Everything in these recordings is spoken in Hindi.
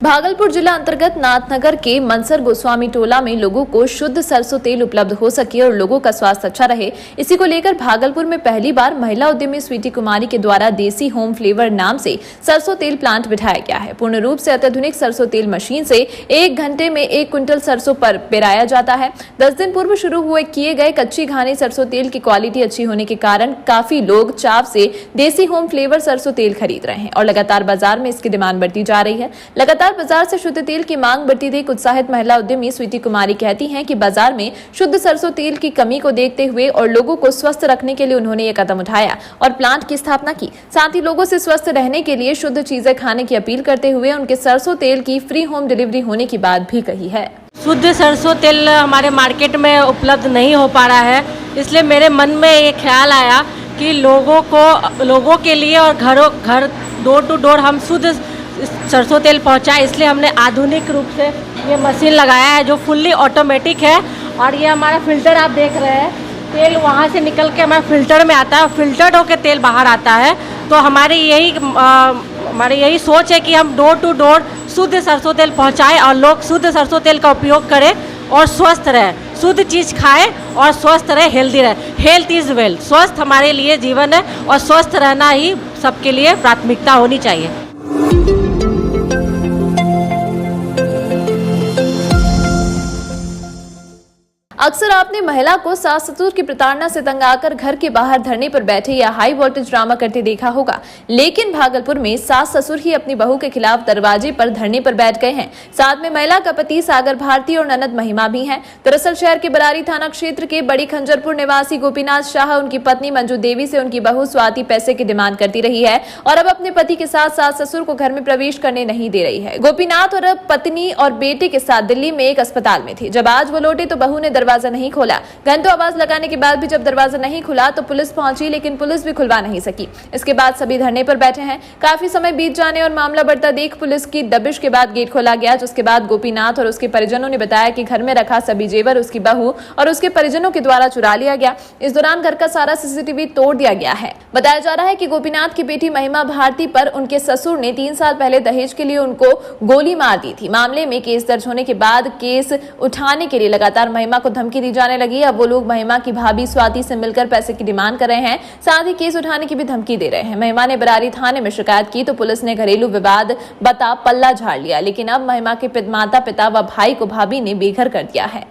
भागलपुर जिला अंतर्गत नाथनगर के मनसर गोस्वामी टोला में लोगों को शुद्ध सरसों तेल उपलब्ध हो सके और लोगों का स्वास्थ्य अच्छा रहे, इसी को लेकर भागलपुर में पहली बार महिला उद्यमी स्वीटी कुमारी के द्वारा देसी होम फ्लेवर नाम से सरसों तेल प्लांट बिठाया गया है। पूर्ण रूप से अत्याधुनिक सरसों तेल मशीन से 1 घंटे में 1 क्विंटल सरसों पर पेराया जाता है। 10 दिन पूर्व शुरू किए गए कच्ची घानी सरसों तेल की क्वालिटी अच्छी होने के कारण काफी लोग चाव से देसी होम फ्लेवर सरसों तेल खरीद रहे हैं और लगातार बाजार में इसकी डिमांड बढ़ती जा रही है। लगातार बाजार से शुद्ध तेल की मांग बढ़ती देख उत्साहित महिला उद्यमी स्वीटी कुमारी कहती हैं कि बाजार में शुद्ध सरसों तेल की कमी को देखते हुए और लोगों को स्वस्थ रखने के लिए उन्होंने ये कदम उठाया और प्लांट की स्थापना की। साथ ही लोगों से स्वस्थ रहने के लिए शुद्ध चीजें खाने की अपील करते हुए उनके सरसों तेल की फ्री होम डिलीवरी होने की बात भी कही है। शुद्ध सरसों तेल हमारे मार्केट में उपलब्ध नहीं हो पा रहा है, इसलिए मेरे मन में ये ख्याल आया कि लोगों के लिए और घर डोर टू डोर हम शुद्ध सरसों तेल पहुंचाए, इसलिए हमने आधुनिक रूप से ये मशीन लगाया है जो फुल्ली ऑटोमेटिक है। और ये हमारा फिल्टर आप देख रहे हैं, तेल वहाँ से निकल के हमारे फिल्टर में आता है, फिल्टर्ड होकर तेल बाहर आता है। तो हमारी यही सोच है कि हम डोर टू डोर शुद्ध सरसों तेल पहुँचाएँ और लोग शुद्ध सरसों तेल का उपयोग करें और स्वस्थ रहें, शुद्ध चीज़ खाएं और स्वस्थ रहे, हेल्दी रहे। हेल्थ इज़ वेल्थ, स्वस्थ हमारे लिए जीवन है और स्वस्थ रहना ही सबके लिए प्राथमिकता होनी चाहिए। अक्सर आपने महिला को सास ससुर की प्रताड़ना से तंग आकर घर के बाहर धरने पर बैठे या हाई वोल्टेज ड्रामा करते देखा होगा, लेकिन भागलपुर में सास ससुर ही अपनी बहू के खिलाफ दरवाजे पर धरने पर बैठ गए हैं। साथ में महिला का पति सागर भारती और ननद महिमा भी हैं। दरअसल शहर के बरारी थाना क्षेत्र के बड़ी खंजरपुर निवासी गोपीनाथ शाह उनकी पत्नी मंजू देवी से उनकी बहू स्वाति पैसे की डिमांड करती रही है और अब अपने पति के साथ सास ससुर को घर में प्रवेश करने नहीं दे रही है। गोपीनाथ और पत्नी और बेटे के साथ दिल्ली में एक अस्पताल में थे। जब आज वो लौटे तो बहू ने दरवाजा नहीं खोला। घंटों आवाज लगाने के बाद भी जब दरवाजा नहीं खुला तो पुलिस पहुंची, लेकिन पुलिस भी खुलवा नहीं सकी। इसके बाद सभी धरने पर बैठे हैं। काफी समय बीत जाने और मामला बढ़ता देख पुलिस की दबिश के बाद गेट खोला गया, जिसके बाद गोपीनाथ और उसके परिजनों ने बताया कि घर में रखा सभी जेवर उसकी बहू और उसके परिजनों के द्वारा चुरा लिया गया। इस दौरान घर का सारा सीसीटीवी तोड़ दिया गया है। बताया जा रहा है कि गोपीनाथ की बेटी महिमा भारती पर उनके ससुर ने 3 साल पहले दहेज के लिए उनको गोली मार दी थी। मामले में केस दर्ज होने के बाद केस उठाने के लिए लगातार महिमा को धमकी दी जाने लगी। अब वो लोग महिमा की भाभी स्वाति से मिलकर पैसे की डिमांड कर रहे हैं, साथ ही केस उठाने की भी धमकी दे रहे हैं। महिमा ने बरारी थाने में शिकायत की तो पुलिस ने घरेलू विवाद बता पल्ला झाड़ लिया, लेकिन अब महिमा के माता पिता व भाई को भाभी ने बेघर कर दिया है।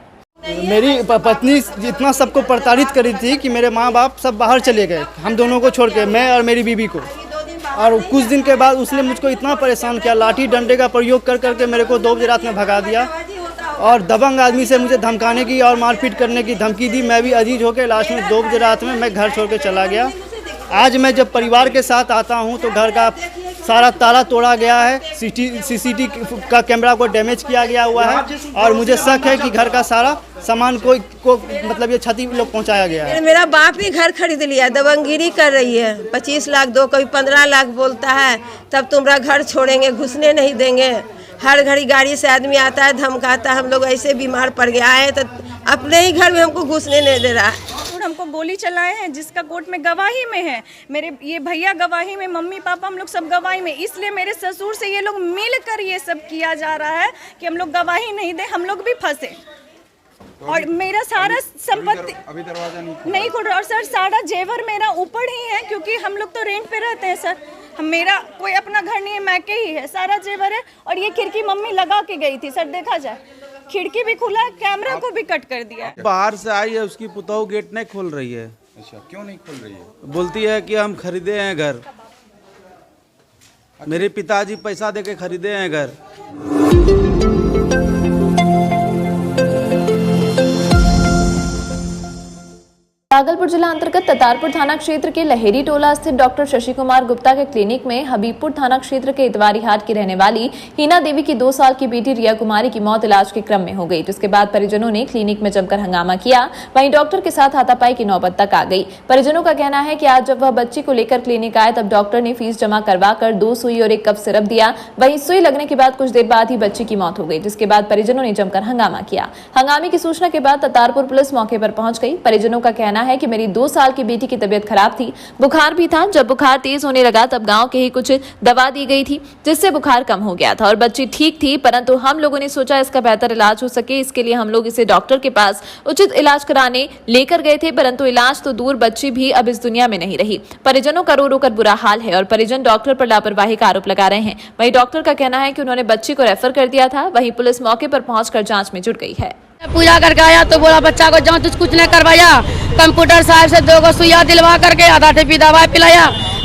मेरी पत्नी जितना सबको प्रताड़ित करी थी कि मेरे माँ बाप सब बाहर चले गए, हम दोनों को छोड़ के, मैं और मेरी बीबी को। और कुछ दिन के बाद उसने मुझको इतना परेशान किया, लाठी डंडे का प्रयोग कर करके मेरे को 2 बजे रात में भगा दिया और दबंग आदमी से मुझे धमकाने की और मारपीट करने की धमकी दी। मैं भी अजीज होकर लास्ट में 2 बजे रात में मैं घर छोड़ के चला गया। आज मैं जब परिवार के साथ आता हूं तो घर का सारा ताला तोड़ा गया है, सीसीटीवी का कैमरा को डैमेज किया गया हुआ है और मुझे शक है कि घर का सारा सामान को मतलब ये क्षति लोग पहुंचाया गया है। मेरा बाप ही घर खरीद लिया, दबंगगिरी कर रही है। 25 लाख दो, कभी 15 लाख बोलता है, तब तुम्हारा घर छोड़ेंगे, घुसने नहीं देंगे। हर घड़ी गाड़ी से आदमी आता है, धमकाता है। हम लोग ऐसे बीमार पड़ गया है तो अपने ही घर में हमको घुसने नहीं दे रहा है। हमको गोली चलाए हैं, जिसका कोर्ट में गवाही में है। मेरे ये भैया गवाही में, मम्मी पापा हम लोग सब गवाही में। इसलिए मेरे ससुर से ये लोग मिलकर ये सब किया जा रहा है कि हम लोग गवाही नहीं दे, हम लोग भी फंसे। और मेरा सारा संपत्ति अभी दरवाजा नहीं खोल रहा। और सर सारा जेवर मेरा ऊपर ही है, क्योंकि हम लोग तो रेंट पे रहते हैं सर। मेरा कोई अपना घर नहीं है, मैके ही है, सारा जेवर है। और ये खिड़की मम्मी लगा के गई थी सर, देखा जाए खिड़की भी खुला है, कैमरा को भी कट कर दिया। बाहर से आई है, उसकी पुतहू गेट नहीं खोल रही है। अच्छा, क्यों नहीं खोल रही है? बोलती है कि हम खरीदे हैं घर, मेरे पिताजी पैसा देके खरीदे हैं घर। भागलपुर जिला अंतर्गत ततारपुर थाना क्षेत्र के लहेरी टोला स्थित डॉक्टर शशि कुमार गुप्ता के क्लिनिक में हबीबपुर थाना क्षेत्र के इतवारी हाट की रहने वाली हीना देवी की 2 साल की बेटी रिया कुमारी की मौत इलाज के क्रम में हो गई, जिसके बाद परिजनों ने क्लिनिक में जमकर हंगामा किया। वहीं डॉक्टर के साथ हाथापाई की नौबत तक आ गई। परिजनों का कहना है कि आज जब वह बच्ची को लेकर क्लिनिक आए तब डॉक्टर ने फीस जमा करवाकर 2 सुई और 1 कप सिरप दिया। वहीं सुई लगने के बाद कुछ देर बाद ही बच्ची की मौत हो गई, जिसके बाद परिजनों ने जमकर हंगामा किया। हंगामे की सूचना के बाद ततारपुर पुलिस मौके पर पहुंच गई। परिजनों का कहना है कि मेरी 2 साल की बेटी की तबीयत खराब थी, बुखार भी था। जब बुखार तेज होने लगा तब गांव के ही कुछ दवा दी गई थी जिससे बुखार कम हो गया था और बच्ची ठीक थी, परंतु हम लोगों ने सोचा इसका बेहतर इलाज हो सके, इसके लिए हम लोग इसे डॉक्टर के पास उचित इलाज कराने लेकर गए थे, परंतु इलाज तो दूर, बच्ची भी अब इस दुनिया में नहीं रही। परिजनों का रो रो कर बुरा हाल है और परिजन डॉक्टर पर लापरवाही का आरोप लगा रहे हैं। वहीं डॉक्टर का कहना है कि उन्होंने बच्ची को रेफर कर दिया था। वहीं पुलिस मौके पर पहुंचकर जांच में जुट गई है। पूजा करके आया तो बोला बच्चा को जांच कुछ नहीं करवाया, कंप्यूटर साहब से 2 सुइया दिलवा करके आधा टीपी दवाई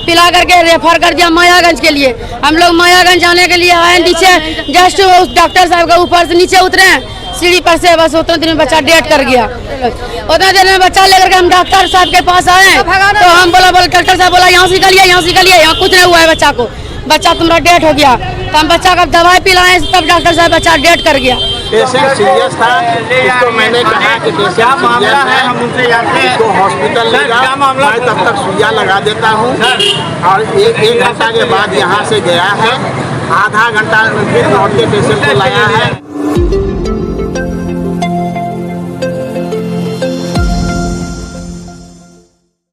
पिला करके रेफर कर दिया मायागंज के लिए। हम लोग मायागंज जाने के लिए आए, नीचे जस्ट उस डॉक्टर साहब के ऊपर से नीचे उतरे, सीढ़ी पर से बस उतने देर में बच्चा डेथ कर गया। उतने देर में बच्चा लेकर के हम डॉक्टर साहब के पास आए तो हम बोला डॉक्टर साहब बोला यहाँ से निकलिए, यहाँ कुछ नहीं हुआ है बच्चा को, बच्चा तुम्हारा डेथ हो गया। तो हम बच्चा का दवाई पिलाए तब डॉक्टर साहब बच्चा डेथ कर गया। पेशेंट सीरियस था, इसको मैंने कहा कि पेशेंट सीरियस है, हम उनसे इसको हॉस्पिटल ले जाओ, मैं तब तक सुइया लगा देता हूँ। और एक घंटा के बाद यहाँ से गया है, आधा घंटा फिर लौट के पेशेंट को लाया है।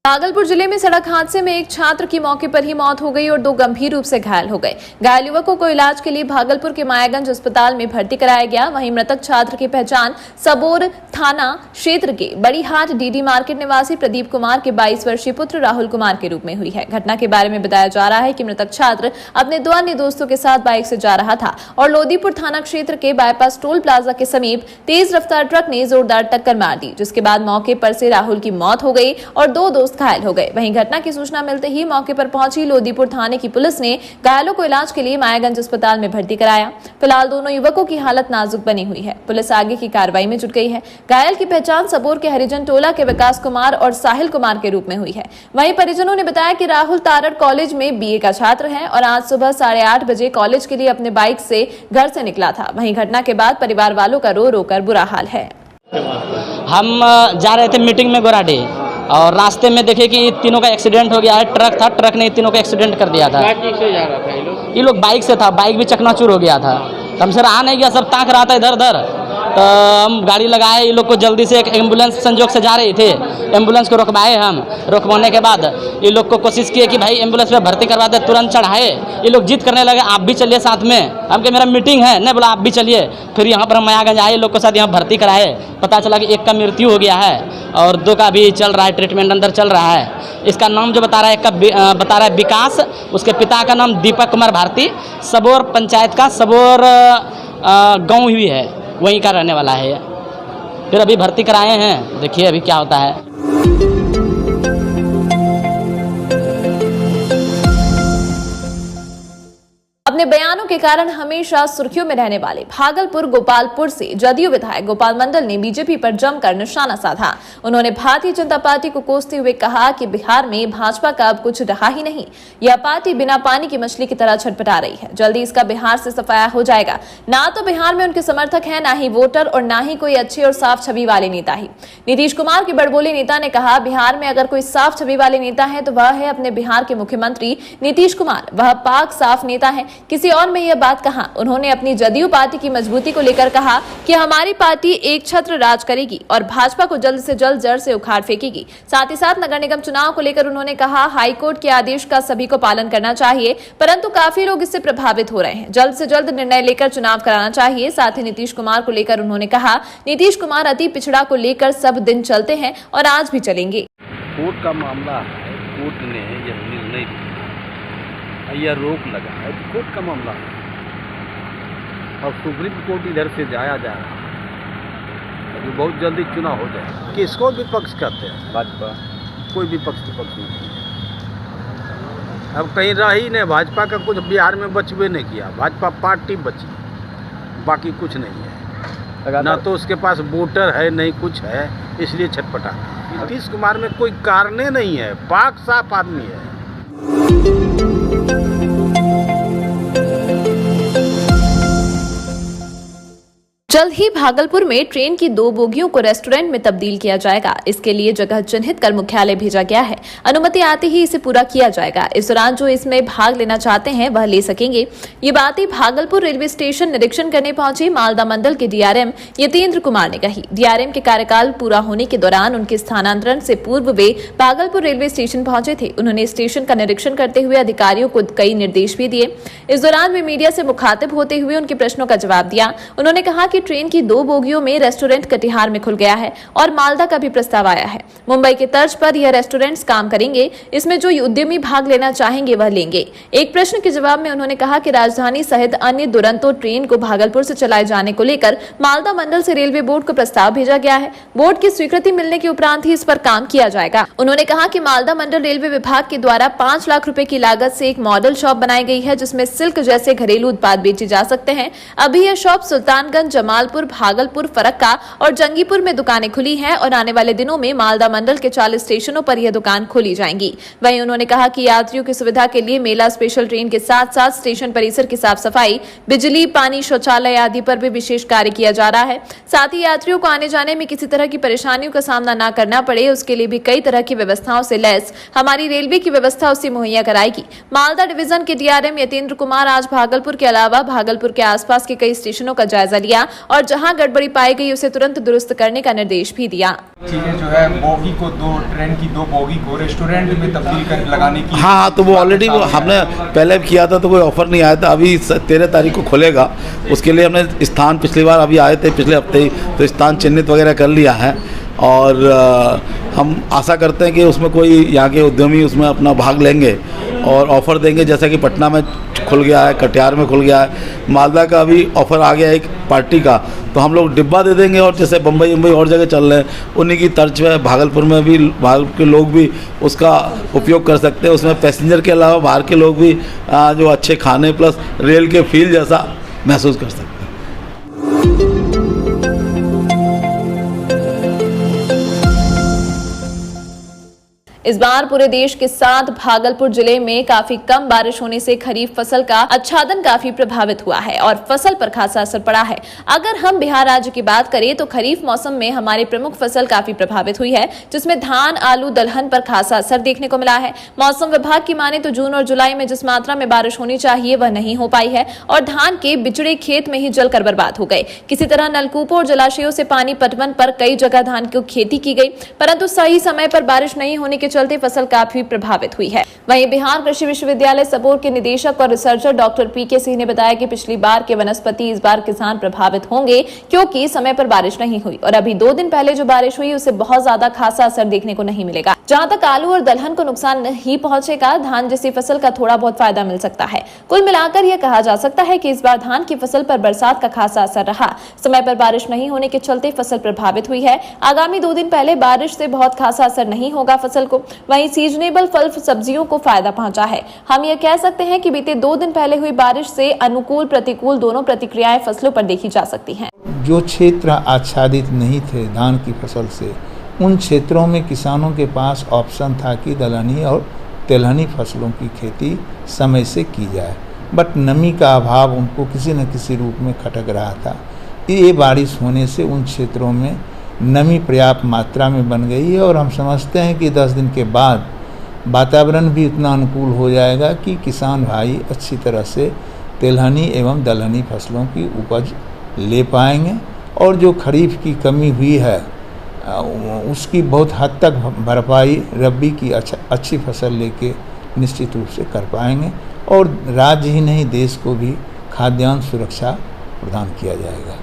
भागलपुर जिले में सड़क हादसे में एक छात्र की मौके पर ही मौत हो गई और 2 गंभीर रूप से घायल हो गए। घायल युवकों को इलाज के लिए भागलपुर के मायागंज अस्पताल में भर्ती कराया गया। वहीं मृतक छात्र की पहचान सबोर थाना क्षेत्र के बड़ी हाट डीडी मार्केट निवासी प्रदीप कुमार के 22 वर्षीय पुत्र राहुल कुमार के रूप में हुई है। घटना के बारे में बताया जा रहा है कि मृतक छात्र अपने 2 अन्य दोस्तों के साथ बाइक से जा रहा था और लोदीपुर थाना क्षेत्र के बाईपास टोल प्लाजा के समीप तेज रफ्तार ट्रक ने जोरदार टक्कर मार दी, जिसके बाद मौके पर से राहुल की मौत हो गई और 2 दोस्त घायल हो गए। वहीं घटना की सूचना मिलते ही मौके पर पहुंची लोदीपुर थाने की पुलिस ने घायलों को इलाज के लिए मायागंज अस्पताल में भर्ती कराया। फिलहाल दोनों युवकों की हालत नाजुक बनी हुई है। पुलिस आगे की कार्रवाई में जुट गई है। घायल की पहचान सबोर के हरिजन टोला के विकास कुमार और साहिल कुमार के रूप में हुई है। वहीं परिजनों ने बताया कि राहुल तारड़ कॉलेज में BA का छात्र है और आज सुबह 8:30 बजे कॉलेज के लिए अपने बाइक से घर से निकला था। वहीं घटना के बाद परिवार वालों का रो रो कर बुरा हाल है। हम जा रहे थे मीटिंग में गोराडे और रास्ते में देखे कि तीनों का एक्सीडेंट हो गया है। ट्रक था, ट्रक ने तीनों का एक्सीडेंट कर दिया था। से जा रहा था ये लोग बाइक से था, बाइक भी चकनाचूर हो गया था। हमसे रहा नहीं गया, सब ताक रहा था इधर उधर। तो हम गाड़ी लगाए, ये लोग को जल्दी से एक एम्बुलेंस संजोग से जा रही थे, एम्बुलेंस को रोकवाए। हम रोकवाने के बाद ये लोग को कोशिश किए कि भाई एम्बुलेंस में भर्ती करवा दे, तुरंत चढ़ाए। ये लोग जिद करने लगे आप भी चलिए साथ में। हम कहे मेरा मीटिंग है, नहीं बोला आप भी चलिए। फिर यहाँ पर हम मायागंज आए, लोग के साथ यहाँ भर्ती कराए। पता चला कि एक का मृत्यु हो गया है और 2 का भी चल रहा है, ट्रीटमेंट अंदर चल रहा है। इसका नाम जो बता रहा है, एक का बता रहा है विकास, उसके पिता का नाम दीपक कुमार भारती, सबोर पंचायत का सबोर गाँव हुई है, वहीं का रहने वाला है। फिर अभी भर्ती कराए हैं, देखिए अभी क्या होता है। अपने बयानों के कारण हमेशा सुर्खियों में रहने वाले भागलपुर गोपालपुर से जदयू विधायक गोपाल मंडल ने बीजेपी पर जमकर निशाना साधा। उन्होंने भारतीय जनता पार्टी को कोसते हुए कहा कि बिहार में भाजपा का अब कुछ रहा ही नहीं, यह पार्टी बिना पानी की मछली की तरह छटपटा रही है। जल्दी इसका बिहार से सफाया हो जाएगा। ना तो बिहार में उनके समर्थक हैं, ना ही वोटर और ना ही कोई अच्छे और साफ छवि वाले नेता ही। नीतीश कुमार के बड़बोले नेता ने कहा बिहार में अगर कोई साफ छवि वाले नेता है तो वह है अपने बिहार के मुख्यमंत्री नीतीश कुमार। वह पाक साफ नेता है। किसी और में यह बात कहा। उन्होंने अपनी जदयू पार्टी की मजबूती को लेकर कहा कि हमारी पार्टी एक छत्र राज करेगी और भाजपा को जल्द से जल्द जड़ से उखाड़ फेंकेगी। साथ ही साथ नगर निगम चुनाव को लेकर उन्होंने कहा हाईकोर्ट के आदेश का सभी को पालन करना चाहिए, परंतु काफी लोग इससे प्रभावित हो रहे हैं। जल्द से जल्द निर्णय लेकर चुनाव कराना चाहिए। साथ ही नीतीश कुमार को लेकर उन्होंने कहा नीतीश कुमार अति पिछड़ा को लेकर सब दिन चलते हैं और आज भी चलेंगे। कोर्ट का मामला है, कोर्ट ने यह निर्णय दिया, यह रोक लगा है, कोर्ट का मामला है और सुप्रीम कोर्ट इधर से जाया जा रहा है, अभी बहुत जल्दी चुनाव हो जाए। किसको विपक्ष कहते हैं? भाजपा। कोई विपक्ष नहीं। अब कहीं रहा ही नहीं, भाजपा का कुछ बिहार में बचबे नहीं किया। भाजपा पार्टी बची, बाकी कुछ नहीं है। ना तो उसके पास वोटर है, नहीं कुछ है, इसलिए छटपटा। नीतीश कुमार में कोई कारणे नहीं है, पाक साफ आदमी है। जल्द ही भागलपुर में ट्रेन की 2 बोगियों को रेस्टोरेंट में तब्दील किया जाएगा। इसके लिए जगह चिन्हित कर मुख्यालय भेजा गया है। अनुमति आते ही इसे पूरा किया जाएगा। इस दौरान जो इसमें भाग लेना चाहते हैं वह ले सकेंगे। ये बातें भागलपुर रेलवे स्टेशन निरीक्षण करने पहुंचे मालदा मंडल के डीआरएम यतेंद्र कुमार ने कही। डीआरएम के कार्यकाल पूरा होने के दौरान उनके स्थानांतरण से पूर्व वे भागलपुर रेलवे स्टेशन पहुंचे थे। उन्होंने स्टेशन का निरीक्षण करते हुए अधिकारियों को कई निर्देश भी दिए। इस दौरान वे मीडिया से मुखातिब होते हुए उनके प्रश्नों का जवाब दिया। उन्होंने कहा कि ट्रेन की 2 बोगियों में रेस्टोरेंट कटिहार में खुल गया है और मालदा का भी प्रस्ताव आया है। मुंबई के तर्ज पर यह रेस्टोरेंट्स काम करेंगे। इसमें जो उद्यमी भाग लेना चाहेंगे वह लेंगे। एक प्रश्न के जवाब में उन्होंने कहा कि राजधानी सहित अन्य दुरंतो ट्रेन को भागलपुर से चलाए जाने को लेकर मालदा मंडल से रेलवे बोर्ड को प्रस्ताव भेजा गया है। बोर्ड की स्वीकृति मिलने के उपरांत ही इस पर काम किया जाएगा। उन्होंने कहा कि मालदा मंडल रेलवे विभाग के द्वारा 5 लाख रुपए की लागत से एक मॉडल शॉप बनाई गई है, जिसमें सिल्क जैसे घरेलू उत्पाद बेचे जा सकते हैं। अभी यह शॉप सुल्तानगंज, जमालपुर, भागलपुर, फरक्का और जंगीपुर में दुकानें खुली हैं और आने वाले दिनों में मालदा मंडल के 40 स्टेशनों पर यह दुकान खोली जाएंगी। वहीं उन्होंने कहा कि यात्रियों की सुविधा के लिए मेला स्पेशल ट्रेन के साथ साथ स्टेशन परिसर की साफ सफाई, बिजली, पानी, शौचालय आदि पर भी विशेष कार्य किया जा रहा है। साथ ही यात्रियों को आने जाने में किसी तरह की परेशानियों का सामना न करना पड़े, उसके लिए भी कई तरह की व्यवस्थाओं से लैस हमारी रेलवे की व्यवस्था उसे मुहैया कराएगी। मालदा डिवीजन के डीआरएम यतेंद्र कुमार आज भागलपुर के अलावा भागलपुर के आसपास के कई स्टेशनों का जायजा लिया और जहां गड़बड़ी पाई गई उसे तुरंत दुरुस्त करने का निर्देश भी दिया। चीजें जो है बोगी को ट्रेन की 2 बोगी को रेस्टोरेंट में तब्दील कर लगाने की हाँ, तो वो ऑलरेडी हमने पहले भी किया था, तो कोई ऑफर नहीं आया था। अभी 13 तारीख को खुलेगा, उसके लिए हमने स्थान पिछली बार अभी आए थे पिछले हफ्ते ही, तो स्थान चिन्हित वगैरह कर लिया है और हम आशा करते हैं कि उसमें कोई यहाँ के उद्यमी उसमें अपना भाग लेंगे और ऑफ़र देंगे। जैसा कि पटना में खुल गया है, कटिहार में खुल गया है, मालदा का भी ऑफ़र आ गया है एक पार्टी का, तो हम लोग डिब्बा दे देंगे। और जैसे बम्बई और जगह चल रहे हैं उन्हीं की तर्ज में भागलपुर में भी भागलपुर के लोग भी उसका उपयोग कर सकते हैं। उसमें पैसेंजर के अलावा बाहर के लोग भी जो अच्छे खाने प्लस रेल के फील जैसा महसूस कर सकते हैं। इस बार पूरे देश के साथ भागलपुर जिले में काफी कम बारिश होने से खरीफ फसल का आच्छादन काफी प्रभावित हुआ है और फसल पर खासा असर पड़ा है। अगर हम बिहार राज्य की बात करें तो खरीफ मौसम में हमारी प्रमुख फसल काफी प्रभावित हुई है, जिसमें धान, आलू, दलहन पर खासा असर देखने को मिला है। मौसम विभाग की माने तो जून और जुलाई में जिस मात्रा में बारिश होनी चाहिए वह नहीं हो पाई है और धान के बिचड़े खेत में ही जलकर बर्बाद हो गए। किसी तरह नलकूपों और जलाशयों से पानी पटवन पर कई जगह धान की खेती की गई, परंतु सही समय पर बारिश नहीं होने के चलते फसल काफी प्रभावित हुई है। वहीं बिहार कृषि विश्वविद्यालय सबोर के निदेशक और रिसर्चर डॉक्टर पीके सिंह ने बताया कि पिछली बार के वनस्पति इस बार किसान प्रभावित होंगे, क्योंकि समय पर बारिश नहीं हुई और अभी 2 दिन पहले जो बारिश हुई उससे बहुत ज्यादा खासा असर देखने को नहीं मिलेगा। जहां तक आलू और दलहन को नुकसान नहीं पहुंचेगा, धान जैसी फसल का थोड़ा बहुत फायदा मिल सकता है। कुल मिलाकर यह कहा जा सकता है कि इस बार धान की फसल पर बरसात का खासा असर रहा। समय पर बारिश नहीं होने के चलते फसल प्रभावित हुई है। आगामी 2 दिन पहले बारिश से बहुत खासा असर नहीं होगा फसल को। वहीं सीजनेबल फल सब्जियों को फायदा पहुंचा है। हम ये कह सकते हैं कि बीते 2 दिन पहले हुई बारिश से अनुकूल प्रतिकूल दोनों प्रतिक्रियाएं फसलों पर देखी जा सकती हैं। जो क्षेत्र आच्छादित नहीं थे धान की फसल से, उन क्षेत्रों में किसानों के पास ऑप्शन था कि दलहनी और तिलहनी फसलों की खेती समय से की जाए, बट नमी का अभाव उनको किसी न किसी रूप में खटक रहा था। ये बारिश होने से उन क्षेत्रों में नमी पर्याप्त मात्रा में बन गई है और हम समझते हैं कि 10 दिन के बाद वातावरण भी इतना अनुकूल हो जाएगा कि किसान भाई अच्छी तरह से तिलहनी एवं दलहनी फसलों की उपज ले पाएंगे और जो खरीफ की कमी हुई है उसकी बहुत हद तक भरपाई रबी की अच्छी फसल लेके निश्चित रूप से कर पाएंगे और राज्य ही नहीं देश को भी खाद्यान्न सुरक्षा प्रदान किया जाएगा।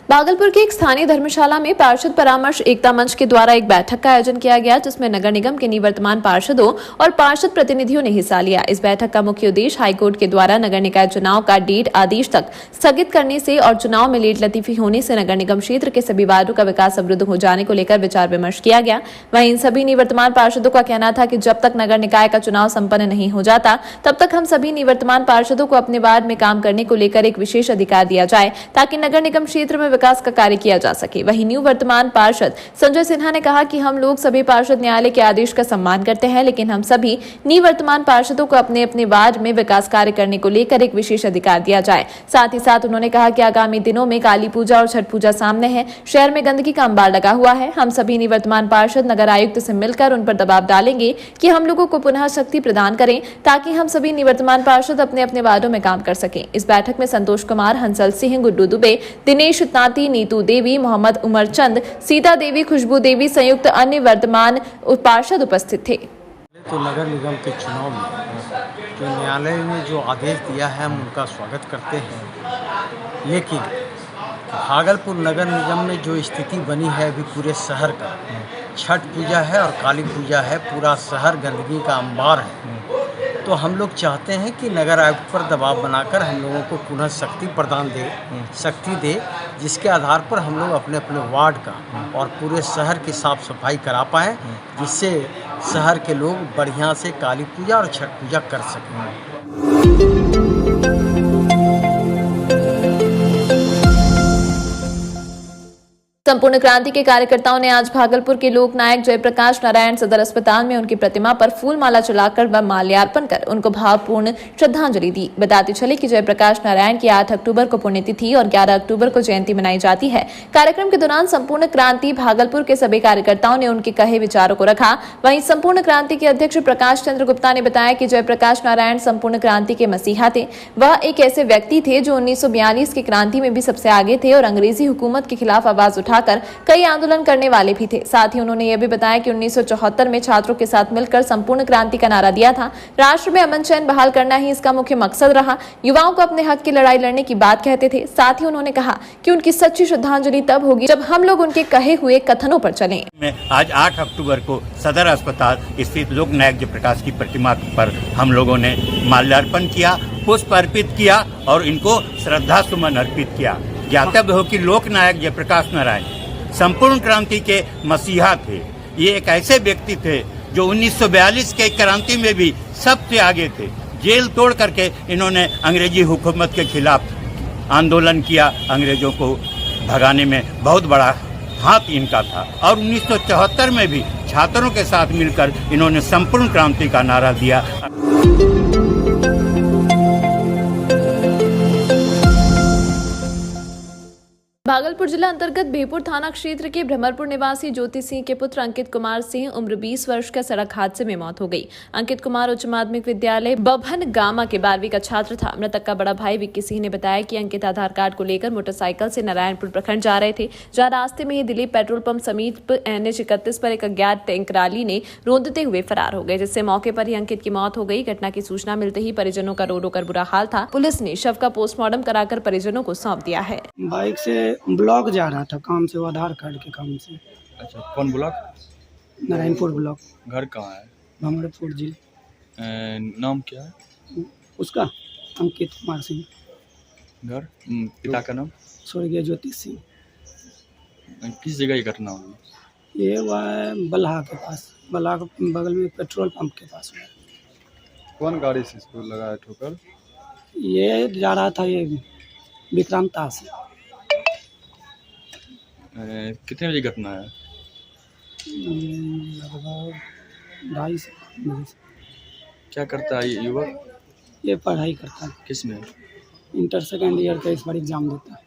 भागलपुर की एक स्थानीय धर्मशाला में पार्षद परामर्श एकता मंच के द्वारा एक बैठक का आयोजन किया गया, जिसमें नगर निगम के निवर्तमान पार्षदों और पार्षद प्रतिनिधियों ने हिस्सा लिया। इस बैठक का मुख्य उद्देश्य हाईकोर्ट के द्वारा नगर निकाय चुनाव का डेट आदेश तक स्थगित करने से और चुनाव में लेट लतीफी होने से नगर निगम क्षेत्र के सभी वार्डों का विकास अवरुद्ध हो जाने को लेकर विचार विमर्श किया गया। वहीं इन सभी निवर्तमान पार्षदों का कहना था कि जब तक नगर निकाय का चुनाव संपन्न नहीं हो जाता तब तक हम सभी निवर्तमान पार्षदों को अपने वार्ड में काम करने को लेकर एक विशेष अधिकार दिया जाए, ताकि नगर निगम क्षेत्र में विकास का कार्य किया जा सके। वहीं निवर्तमान पार्षद संजय सिन्हा ने कहा कि हम लोग सभी पार्षद न्यायालय के आदेश का सम्मान करते हैं, लेकिन हम सभी निवर्तमान पार्षदों को अपने अपने वार्ड में विकास कार्य करने को लेकर एक विशेष अधिकार दिया जाए। साथ ही साथ उन्होंने कहा कि आगामी दिनों में काली पूजा और छठ पूजा सामने है, शहर में गंदगी का अंबार लगा हुआ है। हम सभी निवर्तमान पार्षद नगर आयुक्त से मिलकर उन पर दबाव डालेंगे कि हम लोगों को पुनः शक्ति प्रदान करें, ताकि हम सभी निवर्तमान पार्षद अपने अपने वार्डों में काम कर सकें। इस बैठक में संतोष कुमार, हंसल सिंह, गुड्डू दुबे, दिनेश तांती, नीतू देवी, मोहम्मद उमर चंद, सीता देवी, खुशबू देवी सयुक्त अन्य वर्तमान पार्षद उपस्थित थे। तो नगर निगम के चुनाव में जो न्यायालय ने जो आदेश दिया है हम उनका स्वागत करते हैं, लेकिन भागलपुर नगर निगम में जो स्थिति बनी है अभी पूरे शहर का, छठ पूजा है और काली पूजा है, पूरा शहर गंदगी का अंबार है। तो हम लोग चाहते हैं कि नगर आयुक्त पर दबाव बनाकर हम लोगों को पुनः शक्ति दे, जिसके आधार पर हम लोग अपने अपने वार्ड का और पूरे शहर की साफ सफाई करा पाएँ, जिससे शहर के लोग बढ़िया से काली पूजा और छठ पूजा कर सकें। संपूर्ण क्रांति के कार्यकर्ताओं ने आज भागलपुर के लोकनायक जयप्रकाश नारायण सदर अस्पताल में उनकी प्रतिमा पर फूल माला चढ़ाकर व माल्यार्पण कर उनको भावपूर्ण श्रद्धांजलि दी। बताते चले कि जयप्रकाश नारायण की 8 अक्टूबर को पुण्यतिथि और 11 अक्टूबर को जयंती मनाई जाती है। कार्यक्रम के दौरान संपूर्ण क्रांति भागलपुर के सभी कार्यकर्ताओं ने उनके कहे विचारों को रखा। वहीं संपूर्ण क्रांति के अध्यक्ष प्रकाश चंद्र गुप्ता ने बताया कि जयप्रकाश नारायण संपूर्ण क्रांति के मसीहा थे। वह एक ऐसे व्यक्ति थे जो 1942 की क्रांति में भी सबसे आगे थे और अंग्रेजी हुकूमत के खिलाफ आवाज उठाकर कई आंदोलन करने वाले भी थे। साथ ही उन्होंने यह भी बताया कि 1974 में छात्रों के साथ मिलकर संपूर्ण क्रांति का नारा दिया था। राष्ट्र में अमन चैन बहाल करना ही इसका मुख्य मकसद रहा। युवाओं को अपने हक की लड़ाई लड़ने की बात कहते थे। साथ ही उन्होंने कहा कि उनकी सच्ची श्रद्धांजलि तब होगी जब हम लोग उनके कहे हुए कथनों पर चलें। आज 8 अक्टूबर को सदर अस्पताल स्थित लोकनायक जयप्रकाश की प्रतिमा पर हम लोगों ने माल्यार्पण किया, पुष्प अर्पित किया और इनको श्रद्धा सुमन अर्पित किया। ज्ञातव्य हो कि लोकनायक जयप्रकाश नारायण संपूर्ण क्रांति के मसीहा थे। ये एक ऐसे व्यक्ति थे जो 1942 के क्रांति में भी सबसे आगे थे। जेल तोड़ करके इन्होंने अंग्रेजी हुकूमत के खिलाफ आंदोलन किया, अंग्रेजों को भगाने में बहुत बड़ा हाथ इनका था। और 1974 में भी छात्रों के साथ मिलकर इन्होंने संपूर्ण क्रांति का नारा दिया। भागलपुर जिला अंतर्गत भेपुर थाना क्षेत्र के भ्रमरपुर निवासी ज्योति सिंह के पुत्र अंकित कुमार सिंह उम्र 20 वर्ष का सड़क हादसे में मौत हो गई। अंकित कुमार उच्च माध्यमिक विद्यालय बभन गामा के 12वीं का छात्र था। मृतक का बड़ा भाई विक्की सिंह ने बताया कि अंकित आधार कार्ड को लेकर मोटरसाइकिल से नारायणपुर प्रखंड जा रहे थे, जहां रास्ते में ही दिलीप पेट्रोल पंप समीप NH 31 पर एक अज्ञात टैंकराली ने रोंदते हुए फरार हो गए, जिससे मौके पर ही अंकित की मौत हो गई। घटना की सूचना मिलते ही परिजनों का रो रो कर बुरा हाल था। पुलिस ने शव का पोस्टमार्टम कराकर परिजनों को सौंप दिया है। बाइक से ब्लॉक जा रहा था काम से, वो आधार कार्ड के काम से। अच्छा, कौन ब्लॉक? नारायणपुर ब्लॉक। घर कहाँ है? भ्रमरपुर जी। नाम क्या है उसका? अंकित कुमार सिंह। घर? पिता का नाम? स्वर्गीय ज्योति सिंह। किस जगह ये घटना हुई? ये वह बल्हा के पास, बल्हा के बगल में पेट्रोल पंप के पास हुआ। कौन गाड़ी से इसको लगाया ठोकर? ये जा रहा था ये विक्रांता से। कितने बजे घटना है? लगभग 2:30 बजे। क्या करता है ये युवक? ये पढ़ाई करता है। किस में? इंटर सेकेंड ईयर का इस बार एग्जाम देता है।